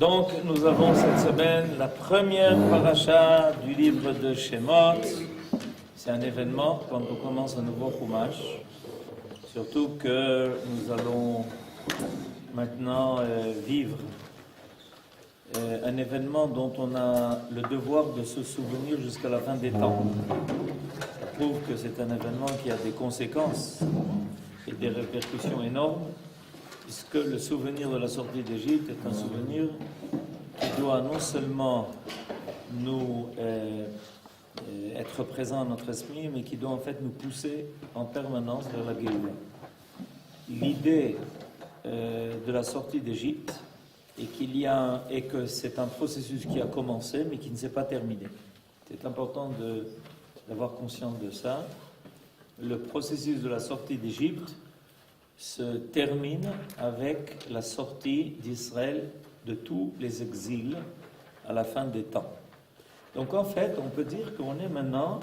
Donc, nous avons cette semaine la première paracha du livre de Shemot. C'est un événement quand on commence un nouveau Chumash. Surtout que nous allons maintenant vivre un événement dont on a le devoir de se souvenir jusqu'à la fin des temps. Ça prouve que c'est un événement qui a des conséquences et des répercussions énormes, puisque le souvenir de la sortie d'Égypte est un souvenir qui doit non seulement nous être présent dans notre esprit, mais qui doit en fait nous pousser en permanence vers la Géoula. L'idée de la sortie d'Égypte est que c'est un processus qui a commencé, mais qui ne s'est pas terminé. C'est important d'avoir conscience de ça. Le processus de la sortie d'Égypte se termine avec la sortie d'Israël de tous les exils à la fin des temps. Donc en fait, on peut dire qu'on est maintenant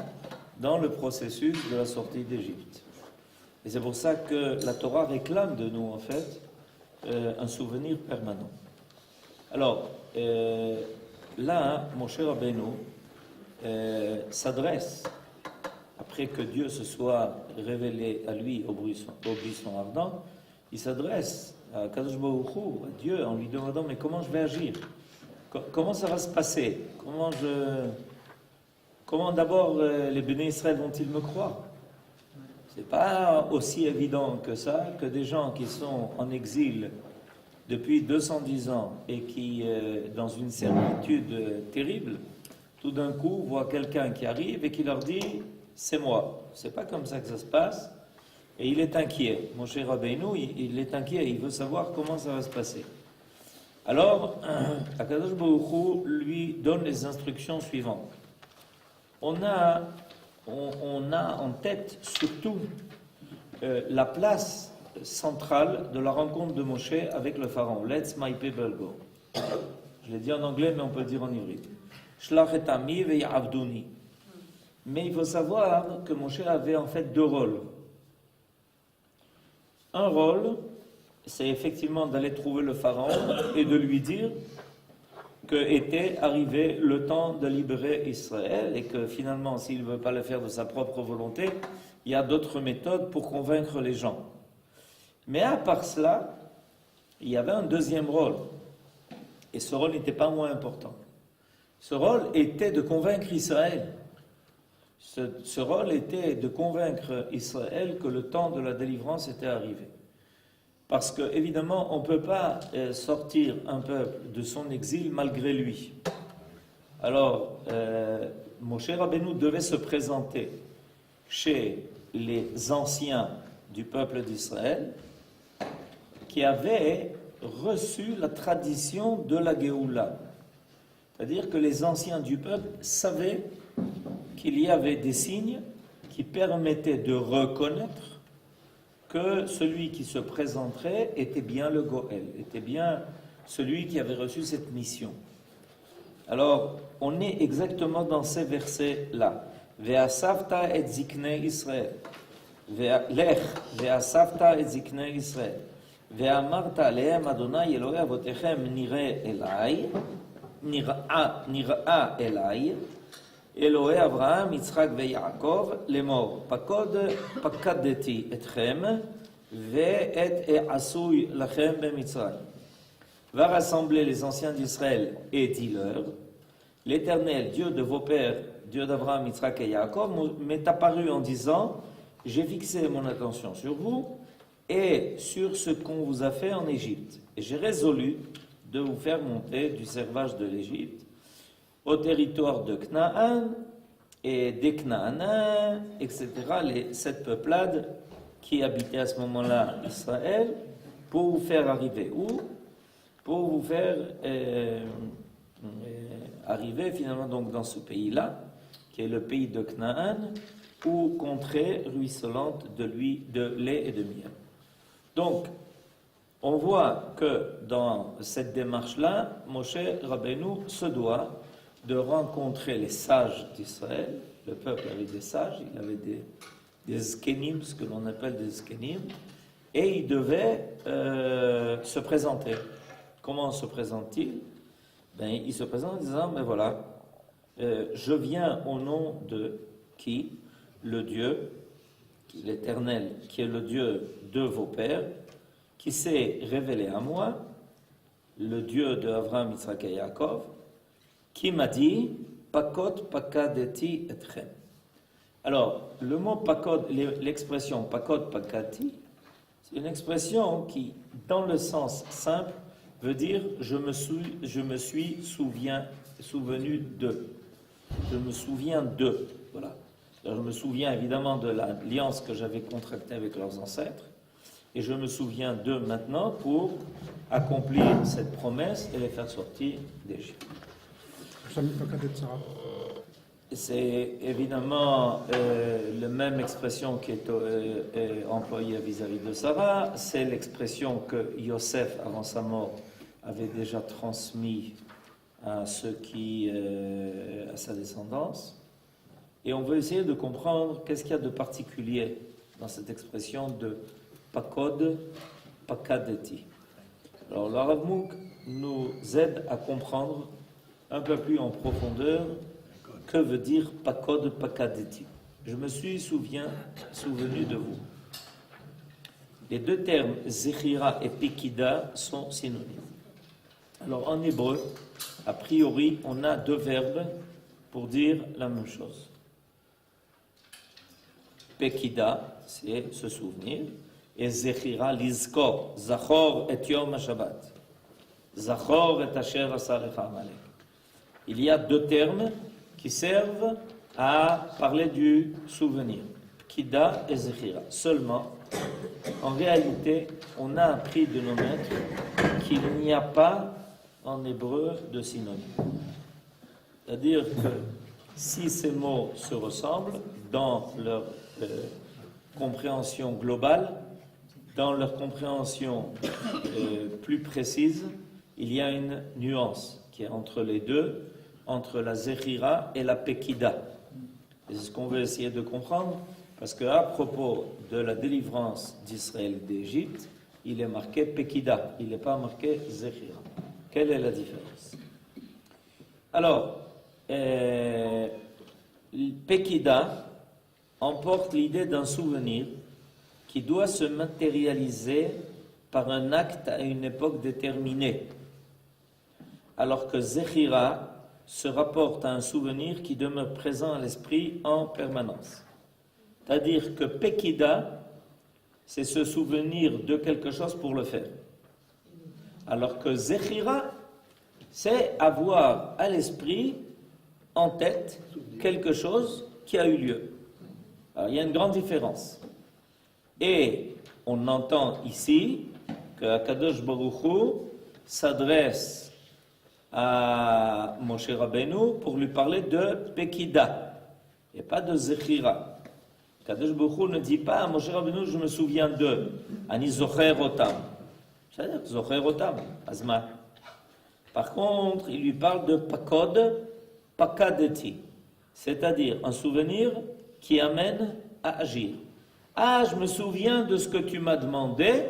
dans le processus de la sortie d'Égypte. Et c'est pour ça que la Torah réclame de nous, en fait, un souvenir permanent. Alors, là, Moshe Rabbeinu s'adresse, après que Dieu se soit révélé à lui au buisson ardent, il s'adresse à Kadosh Baruch Hu, à Dieu, en lui demandant « Mais comment je vais agir ? Comment ça va se passer ? Comment d'abord les béné Israël vont-ils me croire ?» C'est pas aussi évident que ça, que des gens qui sont en exil depuis 210 ans et qui, dans une servitude terrible, tout d'un coup voient quelqu'un qui arrive et qui leur dit « C'est moi ». C'est pas comme ça que ça se passe. Et il est inquiet. Mon cher Rabbeinu, il est inquiet. Il veut savoir comment ça va se passer. Alors, Akadosh Baruch Hu lui donne les instructions suivantes. On a en tête surtout la place centrale de la rencontre de Moshe avec le pharaon. Let's my people go. Je l'ai dit en anglais, mais on peut le dire en hébreu. Shlach et ami ve'yavduni. Mais il faut savoir que Moshe avait en fait deux rôles. Un rôle, c'est effectivement d'aller trouver le pharaon et de lui dire que était arrivé le temps de libérer Israël et que finalement, s'il ne veut pas le faire de sa propre volonté, il y a d'autres méthodes pour convaincre les gens. Mais à part cela, il y avait un deuxième rôle. Et ce rôle n'était pas moins important. Ce rôle était de convaincre Israël. Ce rôle était de convaincre Israël que le temps de la délivrance était arrivé. Parce que, évidemment, on ne peut pas sortir un peuple de son exil malgré lui. Alors, Moshe Rabbeinu devait se présenter chez les anciens du peuple d'Israël qui avaient reçu la tradition de la Géoula. C'est-à-dire que les anciens du peuple savaient qu'il y avait des signes qui permettaient de reconnaître que celui qui se présenterait était bien le Goël, était bien celui qui avait reçu cette mission. Alors, on est exactement dans ces versets-là. Ve'asavta et ziknei Israël. Lech, ve'asavta et ziknei Israël. Ve'amarta alehem Adonai Elohei avotechem nireh elai, nir'a elai, Elohei Abraham, Yitzchak ve'Yaakov, lemor, pakadeti etchem, ve'et e'asui lachem be'Mitzrayim. Va rassembler les anciens d'Israël et dis-leur, l'Éternel, Dieu de vos pères, Dieu d'Abraham, Yitzchak et Yaakov, m'est apparu en disant, j'ai fixé mon attention sur vous et sur ce qu'on vous a fait en Égypte. Et j'ai résolu de vous faire monter du servage de l'Égypte au territoire de Canaan et des Canaaniens, etc., les 7 peuplades qui habitaient à ce moment-là Israël, pour vous faire arriver où ? Pour vous faire arriver finalement donc dans ce pays-là, qui est le pays de Canaan, ou contrée ruisselante de lait et de miel. Donc, on voit que dans cette démarche-là, Moshe Rabbeinu se doit de rencontrer les sages d'Israël. Le peuple avait des sages, il avait des zkenim, ce que l'on appelle des zkenim, et il devait se présenter. Comment se présente-t-il ? ben, il se présente en disant, mais voilà, je viens au nom de qui? Le Dieu, l'Éternel, qui est le Dieu de vos pères, qui s'est révélé à moi, le Dieu de Abraham, Yitzhak et Yaakov, qui m'a dit, Pakod pakadeti etchem. Alors, le mot pakod, l'expression pakod pakati, c'est une expression qui, dans le sens simple, veut dire je me suis souvenu de. Je me souviens de. Voilà. Alors, je me souviens évidemment de l'alliance que j'avais contractée avec leurs ancêtres, et je me souviens d'eux maintenant pour accomplir cette promesse et les faire sortir d'Égypte. C'est évidemment la même expression qui est employée vis-à-vis de Sarah. C'est l'expression que Yosef, avant sa mort, avait déjà transmise à ceux qui, à sa descendance. Et on veut essayer de comprendre qu'est-ce qu'il y a de particulier dans cette expression de pakod, pakadeti. Alors, le Rav Munk nous aide à comprendre un peu plus en profondeur que veut dire pakod, pakadeti. Je me suis souvenu de vous. Les deux termes zechira et pekida sont synonymes. Alors, en hébreu, a priori, on a deux verbes pour dire la même chose. Pekida, c'est se souvenir, et zechira, lizkor, zachor et yom ha-shabbat, zachor et asher asalecha amalek. Il y a deux termes qui servent à parler du souvenir, Pekida et zechira. Seulement, en réalité, on a appris de nos maîtres qu'il n'y a pas en hébreu de synonyme. C'est-à-dire que si ces mots se ressemblent dans leur compréhension globale, dans leur compréhension plus précise, il y a une nuance qui est entre les deux, entre la zechira et la pekida. Et c'est ce qu'on veut essayer de comprendre, parce qu'à propos de la délivrance d'Israël d'Égypte, il est marqué pekida, il n'est pas marqué zechira. Quelle est la différence? Alors, pekida emporte l'idée d'un souvenir qui doit se matérialiser par un acte à une époque déterminée, alors que zechira se rapporte à un souvenir qui demeure présent à l'esprit en permanence. C'est-à-dire que pekida, c'est se souvenir de quelque chose pour le faire. Alors que zechira, c'est avoir à l'esprit, en tête, quelque chose qui a eu lieu. Alors, il y a une grande différence. Et on entend ici que Akadosh Baruch Hu s'adresse à Moshe Rabbeinu pour lui parler de Pekida et pas de Zechira. Akadosh Baruch Hu ne dit pas à Moshe Rabbeinu je me souviens de Ani Zocher Otam. C'est-à-dire Zocher Otam, Azma. Par contre, il lui parle de Pakod, Pakadeti, c'est-à-dire un souvenir qui amène à agir. Ah, je me souviens de ce que tu m'as demandé,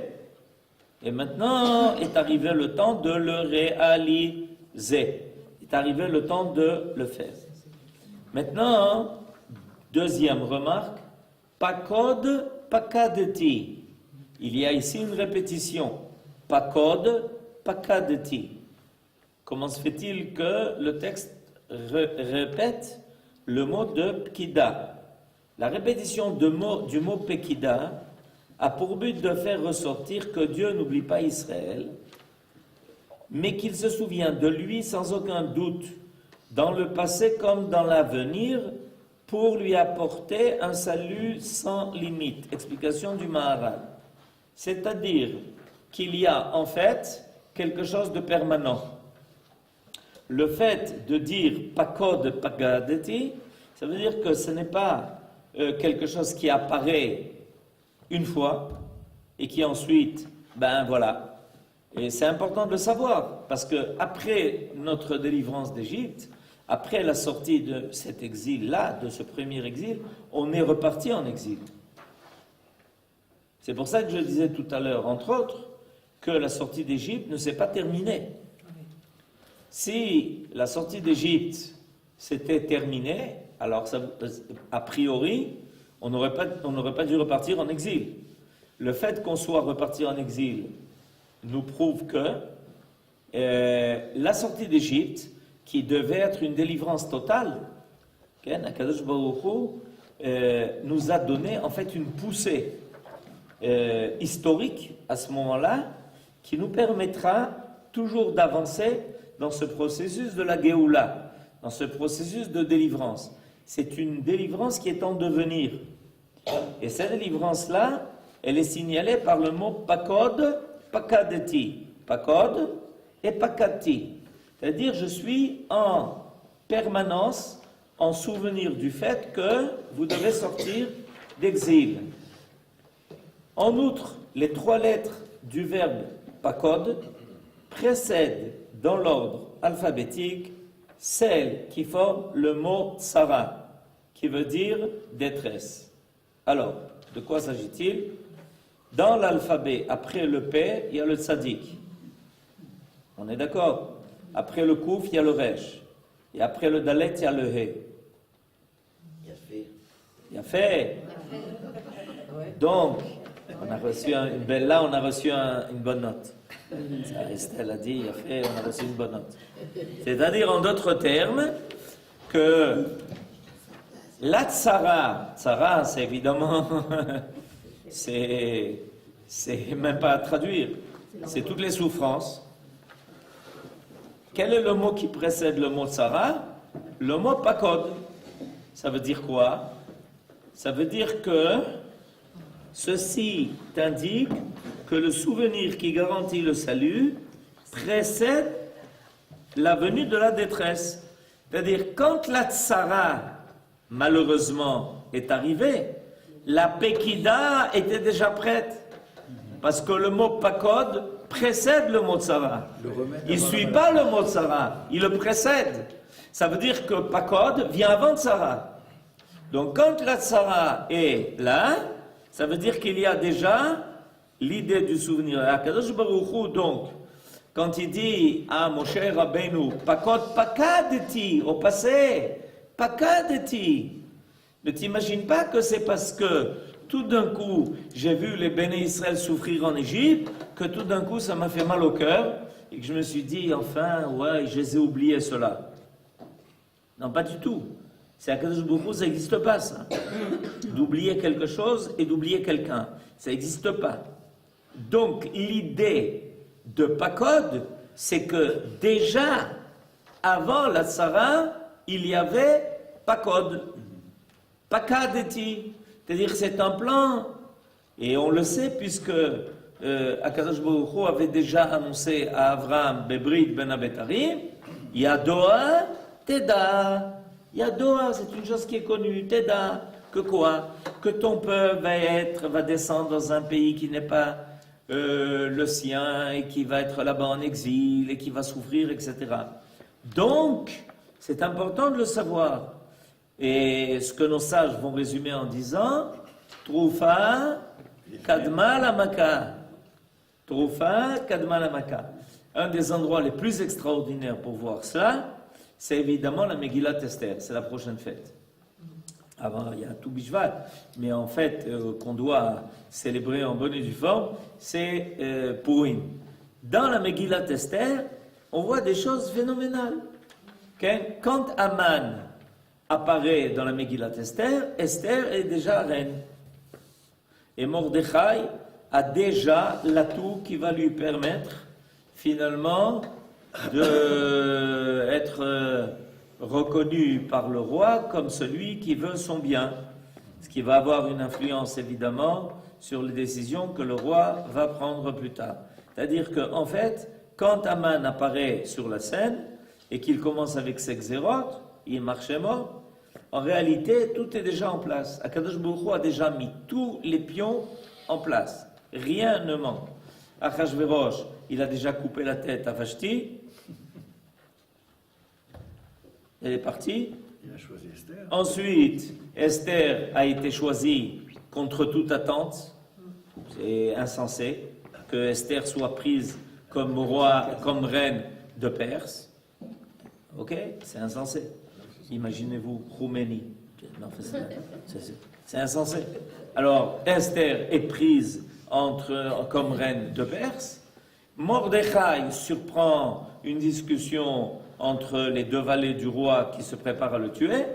et maintenant est arrivé le temps de le réaliser. Est arrivé le temps de le faire. Maintenant, deuxième remarque, Pakod, Pakadeti. Il y a ici une répétition. Pakod, Pakadeti. Comment se fait-il que le texte répète le mot de Pekida? La répétition du mot Pekida a pour but de faire ressortir que Dieu n'oublie pas Israël, mais qu'il se souvient de lui sans aucun doute, dans le passé comme dans l'avenir, pour lui apporter un salut sans limite. Explication du Maharal. C'est-à-dire qu'il y a en fait quelque chose de permanent. Le fait de dire Pakod Pakadeti, ça veut dire que ce n'est pas quelque chose qui apparaît une fois et qui ensuite, ben voilà. Et c'est important de le savoir parce que après notre délivrance d'Égypte, après la sortie de cet exil-là, de ce premier exil, on est reparti en exil. C'est pour ça que je disais tout à l'heure, entre autres, que la sortie d'Égypte ne s'est pas terminée. Si la sortie d'Égypte s'était terminée, alors a priori, on n'aurait pas dû repartir en exil. Le fait qu'on soit reparti en exil nous prouve que la sortie d'Égypte, qui devait être une délivrance totale, Akadosh Baruch Hu, nous a donné en fait une poussée historique à ce moment-là, qui nous permettra toujours d'avancer dans ce processus de la Géoula, dans ce processus de délivrance. C'est une délivrance qui est en devenir. Et cette délivrance-là, elle est signalée par le mot pakod, pakadeti. Pakod et pakati. C'est-à-dire, je suis en permanence en souvenir du fait que vous devez sortir d'exil. En outre, les 3 lettres du verbe pakod précèdent dans l'ordre alphabétique celles qui forment le mot tsara, qui veut dire détresse. Alors, de quoi s'agit-il? Dans l'alphabet, après le P, il y a le tzadik. On est d'accord? Après le kouf, il y a le resh. Et après le dalet, il y a le he. Il y a fait. Donc, on a reçu une bonne note. Estelle a dit, il y a fait, on a reçu une bonne note. C'est-à-dire, en d'autres termes, que la tsara, c'est évidemment, c'est même pas à traduire, c'est toutes les souffrances. Quel est le mot qui précède le mot tsara? Le mot pakod. Ça veut dire quoi? Ça veut dire que ceci t'indique que le souvenir qui garantit le salut précède la venue de la détresse. C'est-à-dire, quand la tsara, malheureusement, est arrivée, la pekida était déjà prête. Parce que le mot pakod précède le mot tsara. Il ne suit pas le mot tsara, il le précède. Ça veut dire que pakod vient avant tsara. Donc quand la tsara est là, ça veut dire qu'il y a déjà l'idée du souvenir. Akadosh Baruch Hu, donc, quand il dit à Moshe Rabbeinu, pakod pakadeti, au passé, pakadeti, ne t'imagine pas que c'est parce que tout d'un coup, j'ai vu les Béné Israël souffrir en Égypte, que tout d'un coup, ça m'a fait mal au cœur, et que je me suis dit, enfin, ouais, je les ai oubliés, ceux-là. Non, pas du tout. C'est à Kadosh Baruch Hu, ça n'existe pas, ça. D'oublier quelque chose et d'oublier quelqu'un. Ça n'existe pas. Donc, l'idée de Pakod, c'est que déjà, avant la Tsara, il y avait Pakod. Pakadeti. C'est-à-dire c'est un plan, et on le sait puisque Akadosh Baruch Hu avait déjà annoncé à Avraham Bebrit ben Abetarim, Yadoa Teda. Yadoa, c'est une chose qui est connue. Teda, que quoi? Que ton peuple va descendre dans un pays qui n'est pas le sien, et qui va être là-bas en exil, et qui va souffrir, etc. Donc, c'est important de le savoir. Et ce que nos sages vont résumer en disant Troufa Kadma Lamaka. Troufa Kadma Lamaka. Un des endroits les plus extraordinaires pour voir cela, c'est évidemment la Megillat Esther. C'est la prochaine fête. Avant, il y a tout Bishvat, mais en fait, qu'on doit célébrer en bonne et due forme, c'est Purim. Dans la Megillat Esther, on voit des choses phénoménales. Okay? Quand Aman apparaît dans la Megillat Esther, Esther est déjà reine. Et Mordechai a déjà l'atout qui va lui permettre, finalement, d'être reconnu par le roi comme celui qui veut son bien. Ce qui va avoir une influence, évidemment, sur les décisions que le roi va prendre plus tard. C'est-à-dire qu'en fait, quand Aman apparaît sur la scène, et qu'il commence avec ses xérotes, il marchait mort. En réalité, tout est déjà en place. Akadosh Baruch Hu a déjà mis tous les pions en place. Rien ne manque. Achashverosh, il a déjà coupé la tête à Vashti. Elle est partie. Il a choisi Esther. Ensuite, Esther a été choisie contre toute attente. C'est insensé que Esther soit prise comme roi, comme reine de Perse. Ok? C'est insensé. Imaginez-vous, Khomeini. Non, c'est insensé. Alors, Esther est prise comme reine de Perse. Mordechai surprend une discussion entre les deux valets du roi qui se préparent à le tuer.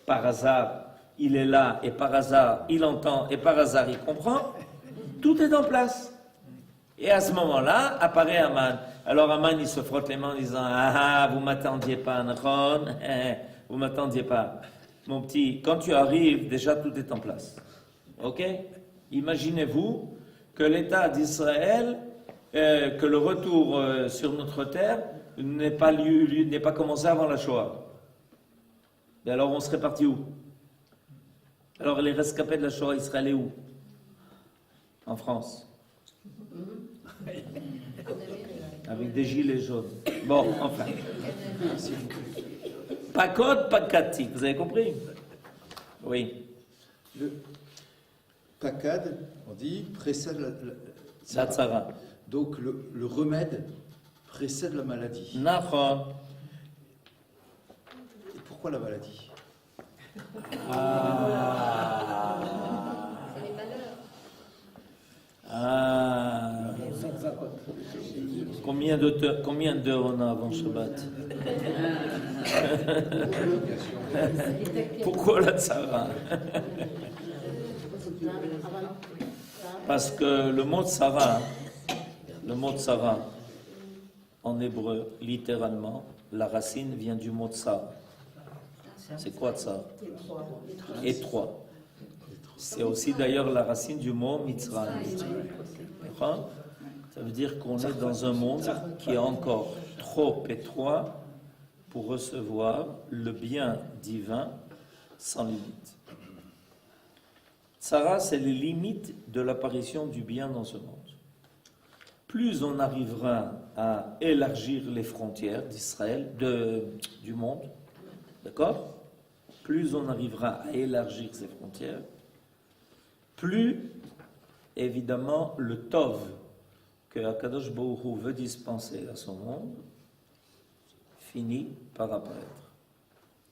Par hasard, il est là, et par hasard, il entend, et par hasard, il comprend. Tout est en place. Et à ce moment-là, apparaît Aman. Alors Aman, il se frotte les mains en disant « Ah, vous m'attendiez pas, Nahon, vous m'attendiez pas. Mon petit, quand tu arrives, déjà tout est en place. Ok? Imaginez-vous que l'État d'Israël, que le retour sur notre terre n'ait pas commencé avant la Shoah. Et alors on serait parti où? Alors les rescapés de la Shoah, ils seraient allés où? En France. Avec des gilets jaunes. Bon, enfin. Pas code, pas de catique, vous avez compris? Oui. Le pakad, on dit, précède La tzara. Donc le remède précède la maladie. Nahon. Et pourquoi la maladie? Combien d'heures on a avant Shabbat? Pourquoi la tzara? Parce que le mot tzara, en hébreu, littéralement, la racine vient du mot tsar. C'est quoi tsar? Étroit. C'est aussi d'ailleurs la racine du mot Mitzrayim. Ça veut dire qu'on est dans un monde qui est encore trop étroit pour recevoir le bien divin sans limite. Tzara, c'est les limites de l'apparition du bien dans ce monde. Plus on arrivera à élargir les frontières d'Israël, du monde, d'accord? Plus on arrivera à élargir ces frontières, plus, évidemment, le Tov que Akadosh Baruch Hu veut dispenser à son monde finit par apparaître.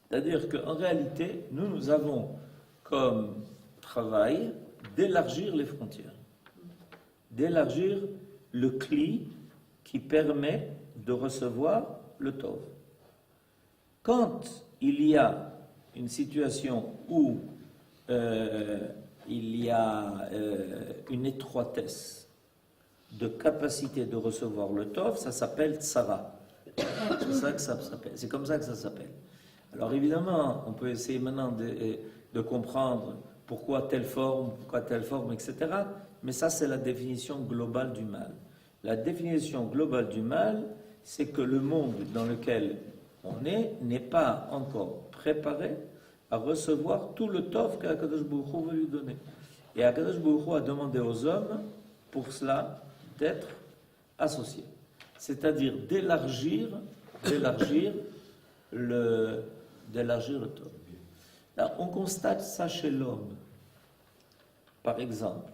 C'est-à-dire qu'en réalité, nous avons comme travail d'élargir les frontières, d'élargir le cli qui permet de recevoir le Tov. Quand il y a une situation où il y a une étroitesse de capacité de recevoir le Tov, ça s'appelle Tzara. C'est comme ça que ça s'appelle. Alors évidemment, on peut essayer maintenant de comprendre pourquoi telle forme, etc. Mais ça, c'est la définition globale du mal. La définition globale du mal, c'est que le monde dans lequel on est n'est pas encore préparé à recevoir tout le tov qu'Akadosh Baruch Hu veut lui donner. Et Akadosh Baruch Hu a demandé aux hommes, pour cela, d'être associés. C'est-à-dire d'élargir le tov. Là, on constate ça chez l'homme. Par exemple,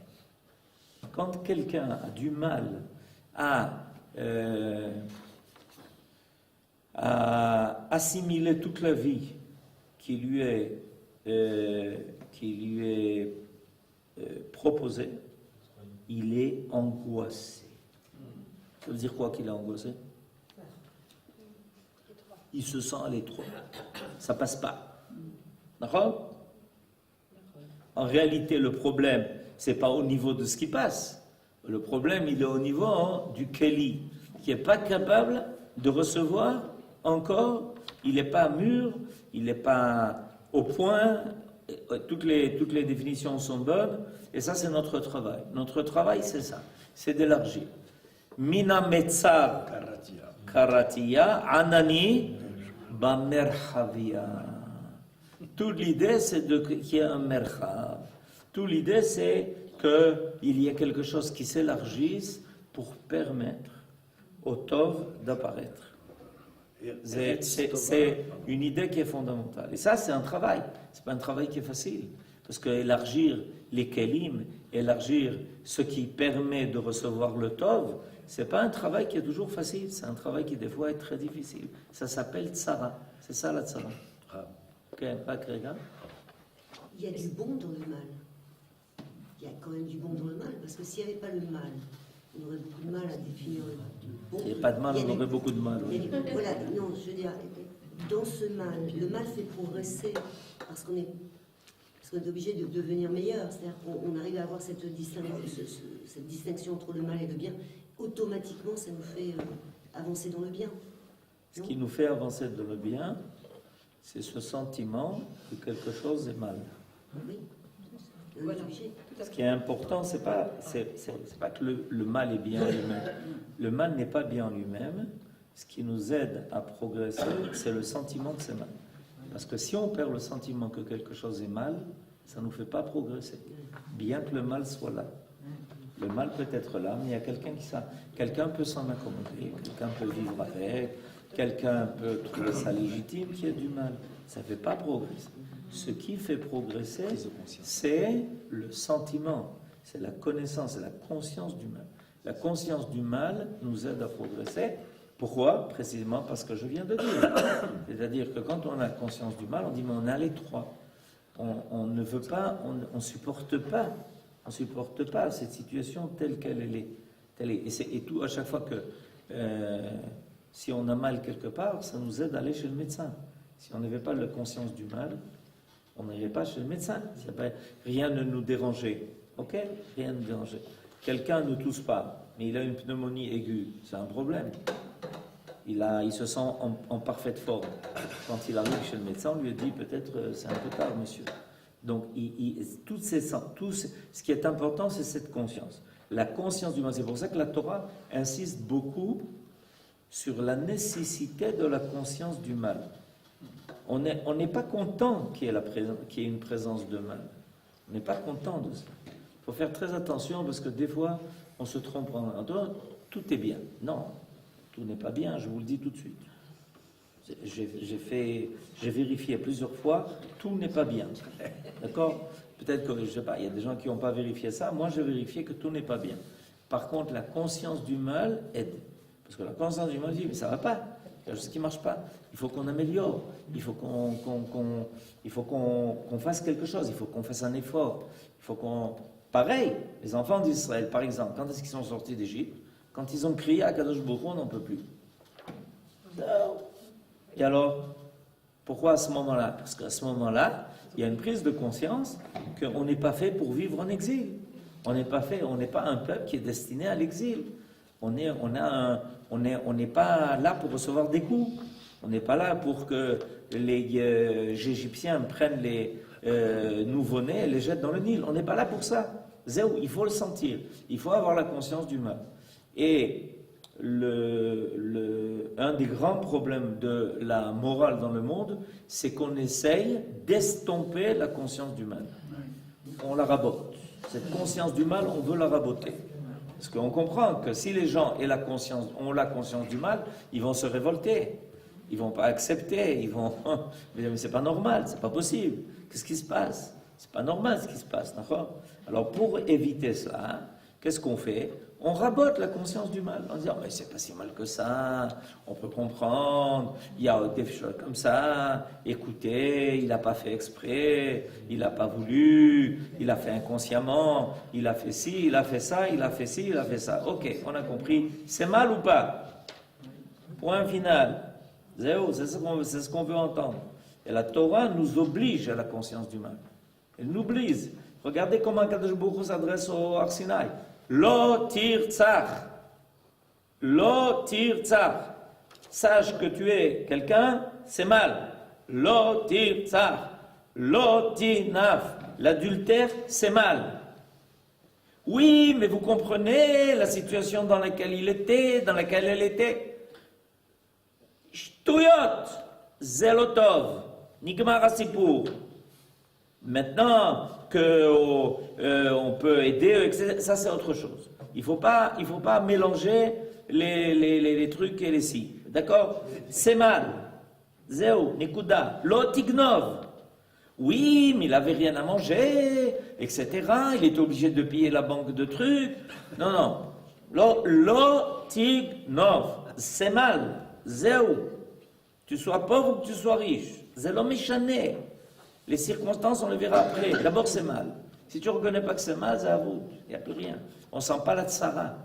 quand quelqu'un a du mal à assimiler toute la vie qui lui est proposée, il est angoissé. Ça veut dire quoi qu'il est angoissé? Il se sent à l'étroit. Ça passe pas. D'accord? En réalité, le problème, c'est pas au niveau de ce qui passe. Le problème, il est au niveau du Keli, qui n'est pas capable de recevoir encore, il n'est pas mûr, il n'est pas au point, toutes les définitions sont bonnes, et ça, c'est notre travail. Notre travail, c'est ça, c'est d'élargir. Mina metzar karatia anani bamerchavia. Toute l'idée, c'est qu'il y ait un merchav. Toute l'idée, c'est qu'il y ait quelque chose qui s'élargisse pour permettre au Tov d'apparaître. C'est une idée qui est fondamentale. Et ça, c'est un travail. C'est pas un travail qui est facile. Parce que élargir les kelim, élargir ce qui permet de recevoir le Tov, c'est pas un travail qui est toujours facile, c'est un travail qui des fois est très difficile. Ça s'appelle tsara, c'est ça la tsara. Ok, pas Gréga. Il y a du bon dans le mal. Il y a quand même du bon dans le mal, parce que s'il n'y avait pas le mal, on aurait beaucoup de mal à définir le bon. Il n'y a pas de mal, on aurait beaucoup de mal. il y a Oui. voilà, non, je veux dire, dans ce mal, le mal fait progresser, parce qu'on est obligé de devenir meilleur. C'est-à-dire qu'on arrive à avoir cette distinction entre le mal et le bien. Automatiquement, ça nous fait avancer dans le bien. Ce qui nous fait avancer dans le bien, c'est ce sentiment que quelque chose est mal. Oui. Voilà. Ce qui est important, c'est pas que le mal est bien en lui-même. Le mal n'est pas bien en lui-même. Ce qui nous aide à progresser, c'est le sentiment que c'est mal. Parce que si on perd le sentiment que quelque chose est mal, ça ne nous fait pas progresser. Bien que le mal soit là. Le mal peut être là, mais il y a quelqu'un qui ça. Quelqu'un peut s'en accommoder, quelqu'un peut vivre avec, quelqu'un peut trouver ça légitime qu'il y ait du mal. Ça ne fait pas progresser. Ce qui fait progresser, c'est le sentiment, c'est la connaissance, c'est la conscience du mal. La conscience du mal nous aide à progresser. Pourquoi? Précisément parce que je viens de dire. C'est-à-dire que quand on a conscience du mal, on dit mais on est à l'étroit. On ne veut pas, on supporte pas cette situation telle qu'elle est. Et tout à chaque fois que si on a mal quelque part, ça nous aide à aller chez le médecin. Si on n'avait pas la conscience du mal, on n'irait pas chez le médecin. Rien ne nous dérangeait. Ok? Rien ne nous dérangeait. Quelqu'un ne tousse pas, mais il a une pneumonie aiguë. C'est un problème. Il se sent en parfaite forme. Quand il arrive chez le médecin, on lui a dit peut-être c'est un peu tard, monsieur. Donc, ce qui est important, c'est cette conscience. La conscience du mal. C'est pour ça que la Torah insiste beaucoup sur la nécessité de la conscience du mal. On n'est pas content qu'il y ait une présence de mal. On n'est pas content de ça. Il faut faire très attention parce que des fois, on se trompe en disant tout est bien. Non, tout n'est pas bien, je vous le dis tout de suite. J'ai vérifié plusieurs fois, tout n'est pas bien. D'accord? Peut-être que, je ne sais pas, il y a des gens qui n'ont pas vérifié ça. Moi, j'ai vérifié que tout n'est pas bien. Par contre, la conscience du mal aide. Parce que la conscience du mal dit, mais ça ne va pas. Il y a quelque chose qui ne marche pas. Il faut qu'on améliore. Il faut qu'on fasse quelque chose. Il faut qu'on fasse un effort. Il faut qu'on... Pareil, les enfants d'Israël, par exemple, quand est-ce qu'ils sont sortis d'Égypte? Quand ils ont crié à Kadosh Baruch Hu, on n'en peut plus. Et alors, pourquoi à ce moment-là? Parce qu'à ce moment-là, il y a une prise de conscience qu'on n'est pas fait pour vivre en exil. On n'est pas un peuple qui est destiné à l'exil. On n'est pas là pour recevoir des coups. On n'est pas là pour que les Égyptiens prennent les nouveau-nés et les jettent dans le Nil. On n'est pas là pour ça. Zéou, il faut le sentir. Il faut avoir la conscience du mal. Et un des grands problèmes de la morale dans le monde, c'est qu'on essaye d'estomper la conscience du mal. On la rabote. Cette conscience du mal, on veut la raboter. Parce qu'on comprend que si les gens ont la conscience du mal, ils vont se révolter. Ils ne vont pas accepter. Ils vont mais c'est pas normal, c'est pas possible. Qu'est-ce qui se passe? C'est pas normal ce qui se passe, d'accord? Alors pour éviter cela, qu'est-ce qu'on fait? On rabote la conscience du mal en disant mais c'est pas si mal que ça, on peut comprendre, il y a des choses comme ça, écoutez, il n'a pas fait exprès, il n'a pas voulu, il a fait inconsciemment, il a fait ci, il a fait ça, il a fait ci, il a fait ça. Ok, on a compris, c'est mal ou pas? Point final. Zéro, c'est ce qu'on veut entendre. Et la Torah nous oblige à la conscience du mal. Elle nous oblige. Regardez comment Kadosh Baruch Hu s'adresse au Har Sinaï. Lo tirtzach. Lo tirtzach. Sache que tu es quelqu'un, c'est mal. Lo tirtzach. Lo tinaf. L'adultère, c'est mal. Oui, mais vous comprenez la situation dans laquelle il était, dans laquelle elle était. Shtuyot. Zelotov. Nigmar Asipur. Maintenant qu'on peut aider, etc., ça c'est autre chose. Il faut pas mélanger les trucs et les si. D'accord? C'est mal. Zéo, Nikuda. Lotignov. Oui, mais il n'avait rien à manger, etc. Il était obligé de payer la banque de trucs. Non. Lo tignov. C'est mal. Zéou. Tu sois pauvre ou que tu sois riche. Zélo méchané. Les circonstances, on les verra après. D'abord, c'est mal. Si tu ne reconnais pas que c'est mal, c'est à vous. Il n'y a plus rien. On ne sent pas la tsara.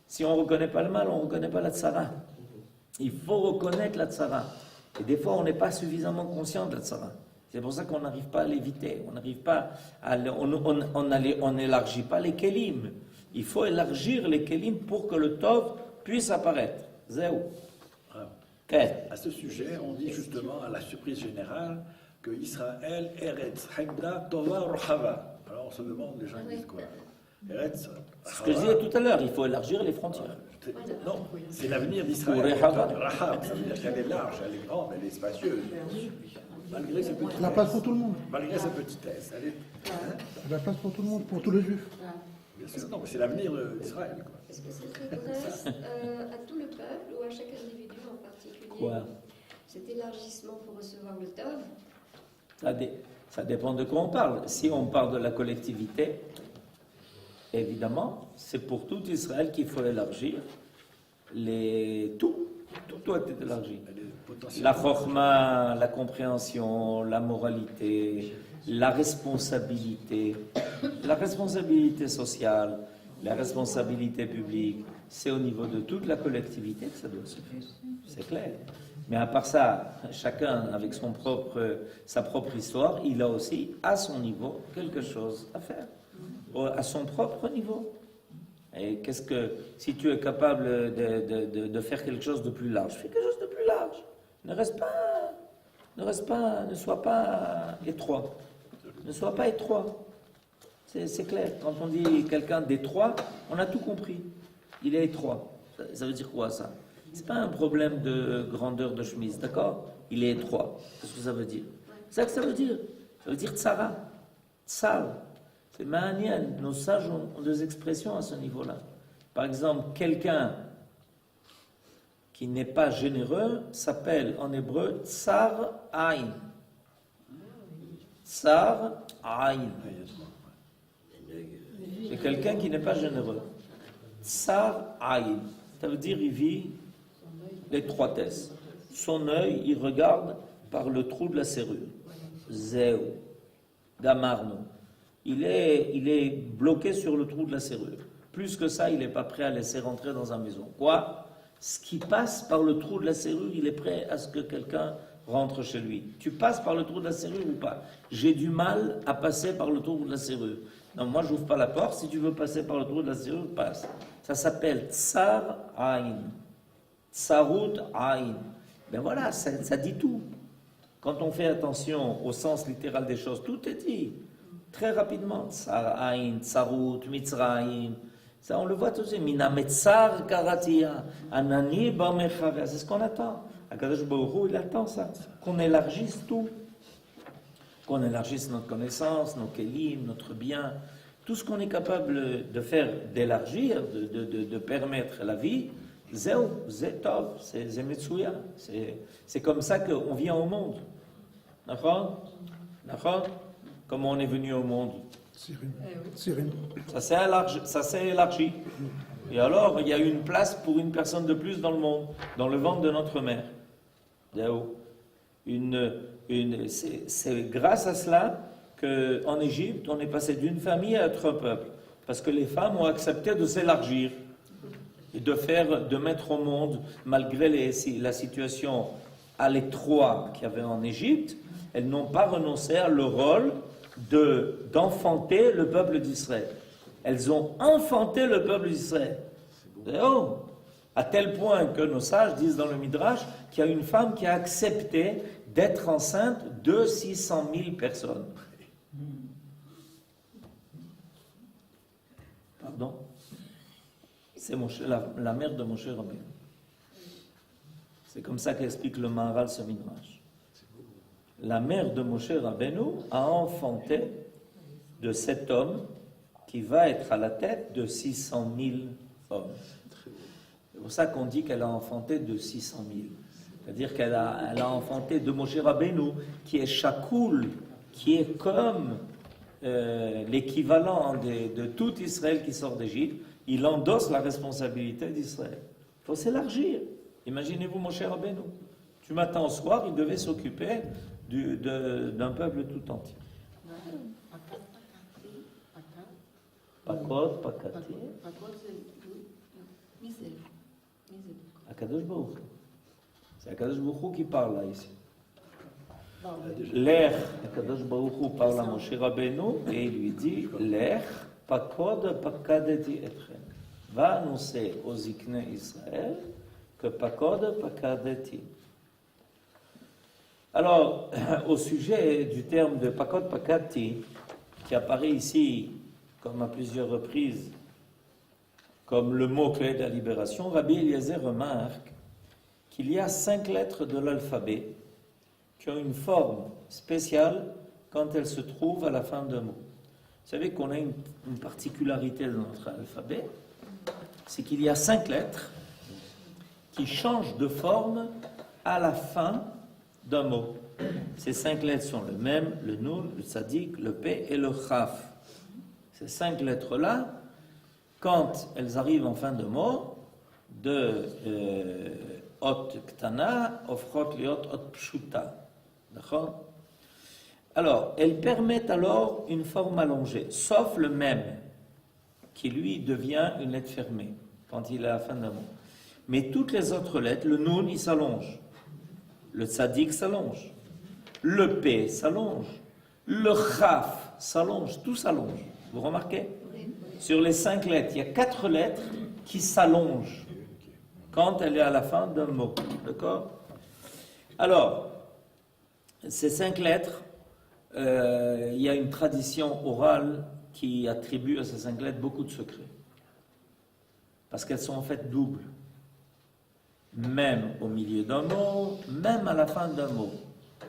Si on ne reconnaît pas le mal, on ne reconnaît pas la tsara. Il faut reconnaître la tsara. Et des fois, on n'est pas suffisamment conscient de la tsara. C'est pour ça qu'on n'arrive pas à l'éviter. On n'arrive pas à... On n'élargit pas les kelim. Il faut élargir les kelim pour que le tov puisse apparaître. Zéou. À ce sujet, on dit justement à la surprise générale que Israël, Eretz, Hegda, Tova, Rochava. Alors on se demande, les gens disent quoi? Eretz, C'est ce que je disais tout à l'heure, il faut élargir les frontières. Non, c'est l'avenir d'Israël. Rahab, ça veut dire qu'elle est large, elle est grande, elle est spacieuse. Malgré ses petites La place pour tout le monde. Malgré sa petitesse. Elle est... La place pour tout le monde, pour tous les juifs. Bien sûr, non, mais c'est l'avenir d'Israël. Est-ce que ça s'adresse à tout le peuple ou à chaque individu en particulier? Quoi? Cet élargissement pour recevoir le Tov? Ça dépend de quoi on parle. Si on parle de la collectivité, évidemment, c'est pour tout Israël qu'il faut élargir. Tout doit être élargi. La chorma, la compréhension, la moralité, la responsabilité sociale, la responsabilité publique, c'est au niveau de toute la collectivité que ça doit se faire. C'est clair. Mais à part ça, chacun avec sa propre histoire, il a aussi, à son niveau, quelque chose à faire. À son propre niveau. Et si tu es capable de faire quelque chose de plus large, fais quelque chose de plus large. Ne sois pas étroit. Ne sois pas étroit. C'est clair. Quand on dit quelqu'un d'étroit, on a tout compris. Il est étroit. Ça veut dire quoi ça? C'est pas un problème de grandeur de chemise, d'accord? Il est étroit. Qu'est-ce que ça veut dire? C'est ça que ça veut dire. Ça veut dire tsara. Tsar. C'est ma'anien. Nos sages ont des expressions à ce niveau-là. Par exemple, quelqu'un qui n'est pas généreux s'appelle en hébreu tsar aïn. Tsar aïn. C'est quelqu'un qui n'est pas généreux. Tsar aïn. Ça veut dire il vit l'étroitesse. Son œil, il regarde par le trou de la serrure. Zéou. Gamarno. Il est bloqué sur le trou de la serrure. Plus que ça, il n'est pas prêt à laisser rentrer dans sa maison. Quoi? Ce qui passe par le trou de la serrure, il est prêt à ce que quelqu'un rentre chez lui. Tu passes par le trou de la serrure ou pas? J'ai du mal à passer par le trou de la serrure. Non, moi, je n'ouvre pas la porte. Si tu veux passer par le trou de la serrure, passe. Ça s'appelle Tsar Aïn. Tsarut Aïn. Ben voilà, ça dit tout. Quand on fait attention au sens littéral des choses, tout est dit. Très rapidement. Tsar Aïn, Tsarut, Mitzraïm. Ça, on le voit tout de suite. Mina Metzar Karatia. Anani Bamechavia. C'est ce qu'on attend. Akadosh Baruch Hu, il attend ça. Qu'on élargisse tout. Qu'on élargisse notre connaissance, nos kelim, notre bien. Tout ce qu'on est capable de faire, d'élargir, de permettre la vie, zéo, zétov, c'est zemetsuya. C'est comme ça qu'on vient au monde. D'accord? D'accord? Comment on est venu au monde? Cyril. Ça s'est élargi. Et alors, il y a une place pour une personne de plus dans le monde, dans le ventre de notre mère. Zéo. C'est grâce à cela qu'en Égypte, on est passé d'une famille à être un peuple. Parce que les femmes ont accepté de s'élargir et de mettre au monde, malgré la situation à l'étroit qu'il y avait en Égypte, elles n'ont pas renoncé à leur rôle d'enfanter le peuple d'Israël. Elles ont enfanté le peuple d'Israël. Oh, à tel point que nos sages disent dans le Midrash qu'il y a une femme qui a accepté d'être enceinte de 600 000 personnes. Pardon? C'est la mère de Moshe Rabbeinu. C'est comme ça qu'explique le Maharal ce Midrash. La mère de Moshe Rabbeinu a enfanté de cet homme qui va être à la tête de 600 000 hommes. C'est pour ça qu'on dit qu'elle a enfanté de 600 000. C'est-à-dire qu'elle a enfanté de Moshe Rabbeinu, qui est Shakoul, qui est comme l'équivalent de tout Israël qui sort d'Égypte, il endosse la responsabilité d'Israël. Il faut s'élargir. Imaginez-vous mon cher Rabbeinu. Du matin au soir, il devait s'occuper d'un peuple tout entier. Pakod, Pakati. Akadosh Baruch Hu. C'est Akadosh Baruch Hu qui parle là, ici. L'air, Akadosh Baruch Hu parle à Moshe Rabbeinu et il lui dit l'air, Pakod, Pakadeti Etchem. Va annoncer aux Ziknei Israël que Pakod, Pakadeti. Alors, au sujet du terme de Pakod, Pakati, qui apparaît ici comme à plusieurs reprises, comme le mot clé de la libération, Rabbi Eliezer remarque qu'il y a 5 lettres de l'alphabet qui ont une forme spéciale quand elles se trouvent à la fin d'un mot. Vous savez qu'on a une particularité dans notre alphabet, c'est qu'il y a 5 lettres qui changent de forme à la fin d'un mot. Ces 5 lettres sont les mêmes, le Nun, le Tzadik, le P et le Chaf. Ces 5 lettres-là, quand elles arrivent en fin de mot, de Ot Ktana, Ofrot Liot Ot Pshuta. D'accord? Alors, elles permettent alors une forme allongée, sauf le même, qui lui devient une lettre fermée, quand il est à la fin d'un mot. Mais toutes les autres lettres, le Nun, il s'allonge. Le Tzadik s'allonge. Le P s'allonge. Le Chaf s'allonge. Tout s'allonge. Vous remarquez? Sur les 5 lettres, il y a 4 lettres qui s'allongent quand elle est à la fin d'un mot. D'accord? Alors, ces 5 lettres, il y a une tradition orale qui attribue à ces 5 lettres beaucoup de secrets. Parce qu'elles sont en fait doubles. Même au milieu d'un mot, même à la fin d'un mot.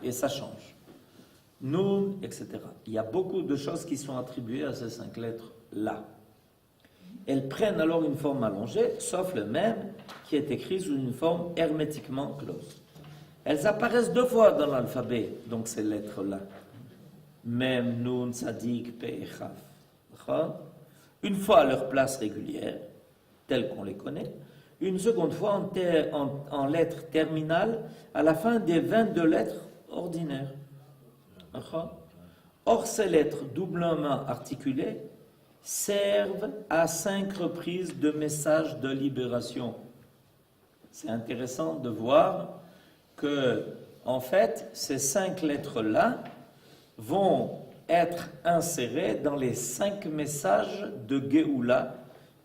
Et ça change. Nun, etc. Il y a beaucoup de choses qui sont attribuées à ces 5 lettres-là. Elles prennent alors une forme allongée, sauf le même qui est écrit sous une forme hermétiquement close. Elles apparaissent 2 fois dans l'alphabet, donc ces lettres-là. Même, Nun, Tzadik, Pe et Chaf. Une fois à leur place régulière, telles qu'on les connaît, une seconde fois en lettres terminales à la fin des 22 lettres ordinaires. Or, ces lettres doublement articulées servent à 5 reprises de messages de libération. C'est intéressant de voir que, en fait, ces 5 lettres-là vont être insérées dans les 5 messages de Géoula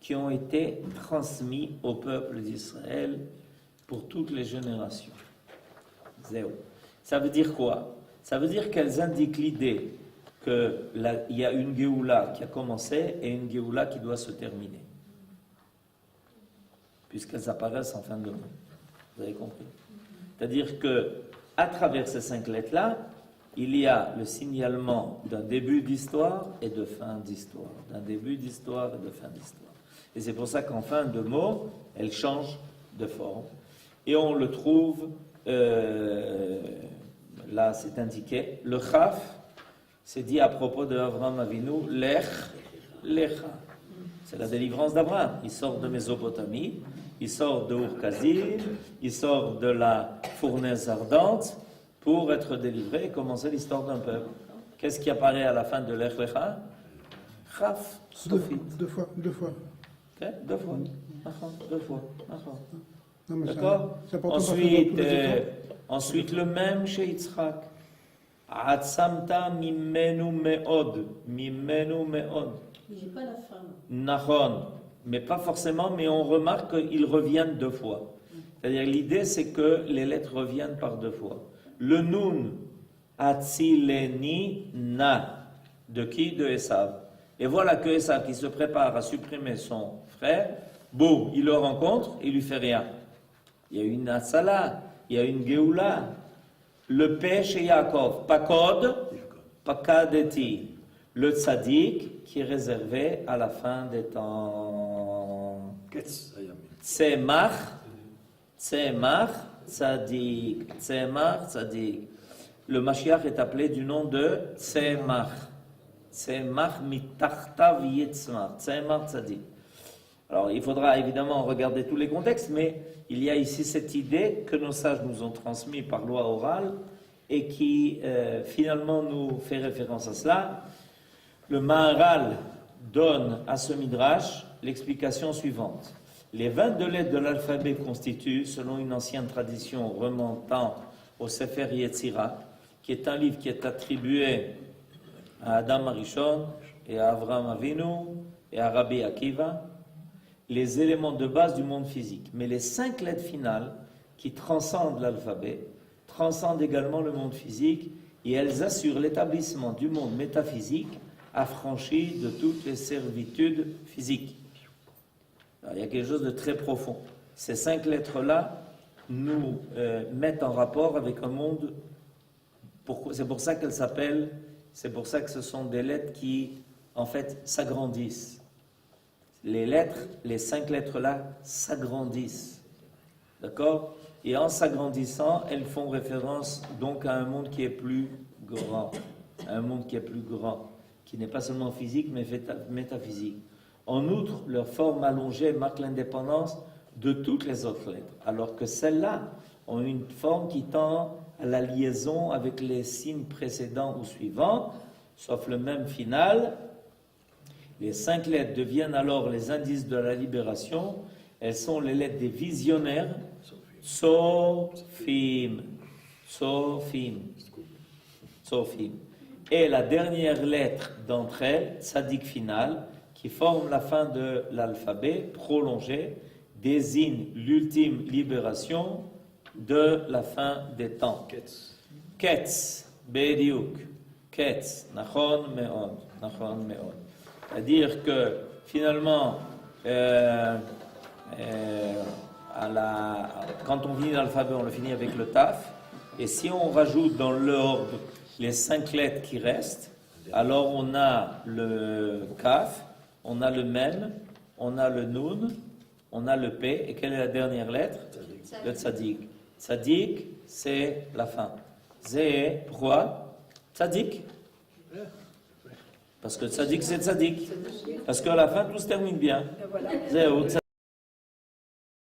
qui ont été transmis au peuple d'Israël pour toutes les générations. Zéro. Ça veut dire quoi? Ça veut dire qu'elles indiquent l'idée qu'il y a une Géoula qui a commencé et une Géoula qui doit se terminer. Puisqu'elles apparaissent en fin de mois. Vous avez compris? C'est-à-dire que à travers ces 5 lettres-là, il y a le signalement d'un début d'histoire et de fin d'histoire. D'un début d'histoire et de fin d'histoire. Et c'est pour ça qu'en fin de mot, elle change de forme. Et on le trouve, là c'est indiqué, le Chaf, c'est dit à propos de Avraham Avinu, Lech, Lecha. C'est la délivrance d'Abraham. Il sort de Mésopotamie, il sort de Ur-Kasdim, il sort de la fournaise ardente pour être délivré et commencer l'histoire d'un peuple. Qu'est-ce qui apparaît à la fin de Lech Lecha? Chaf, Sophite. Deux fois. Okay? 2 fois. 2 fois. Non, mais D'accord? c'est important parce que dans tous les exemples- Ensuite, le même chez Yitzhak. Atzamta mimenu meod. Mimenu meod. Mais j'ai pas la fin. Nahon. Mais pas forcément, mais on remarque qu'ils reviennent 2 fois. C'est-à-dire, l'idée, c'est que les lettres reviennent par 2 fois. Le Nun, Atzileni na. De qui? De Esav. Et voilà que Esav, qui se prépare à supprimer son frère, boum, il le rencontre, il lui fait rien. Il y a une Atzala, il y a une Géoula. Le P chez Yaakov, Pakod, Pakadeti. Le Tzadik, qui est réservé à la fin des temps. Tzemach, Tzadik. Tzemach, Tzadik. Le Mashiach est appelé du nom de Tzemach. Tzemach mitachtav yitzmach. Tzemach, Tzadik. Alors, il faudra évidemment regarder tous les contextes, mais il y a ici cette idée que nos sages nous ont transmise par loi orale et qui finalement nous fait référence à cela. Le Maharal donne à ce midrash l'explication suivante. Les 22 lettres de l'alphabet constituent, selon une ancienne tradition remontant au Sefer Yetzira, qui est un livre qui est attribué à Adam Arishon et à Avraham Avinu et à Rabbi Akiva, les éléments de base du monde physique. Mais les 5 lettres finales qui transcendent l'alphabet transcendent également le monde physique et elles assurent l'établissement du monde métaphysique affranchi de toutes les servitudes physiques. Alors, il y a quelque chose de très profond. Ces 5 lettres-là nous mettent en rapport avec un monde. C'est pour ça qu'elles s'appellent, c'est pour ça que ce sont des lettres qui, en fait, s'agrandissent. Les lettres, les 5 lettres-là s'agrandissent. D'accord? Et en s'agrandissant, elles font référence donc à un monde qui est plus grand. Un monde qui est plus grand, qui n'est pas seulement physique, mais métaphysique. En outre, leur forme allongée marque l'indépendance de toutes les autres lettres, alors que celles-là ont une forme qui tend à la liaison avec les signes précédents ou suivants, sauf le même final. Les 5 lettres deviennent alors les indices de la libération. Elles sont les lettres des visionnaires, Tsofim, Tsofim, Tsofim. Et la dernière lettre d'entre elles, Tzadik final, qui forme la fin de l'alphabet prolongé, désigne l'ultime libération de la fin des temps. Ketz, Bediuk, Ketz, Nachon Meod, Nachon Meod. C'est-à-dire que finalement, quand on finit l'alphabet, on le finit avec le taf, et si on rajoute dans l'ordre les 5 lettres qui restent, alors on a le kaf, on a le mem, on a le nun, on a le p, et quelle est la dernière lettre? Le tzadik. Tzadik, c'est la fin. Zé, pourquoi? Tzadik. Parce que tzadik, c'est tzadik. Parce qu'à la fin, tout se termine bien. Zéou, tzadik.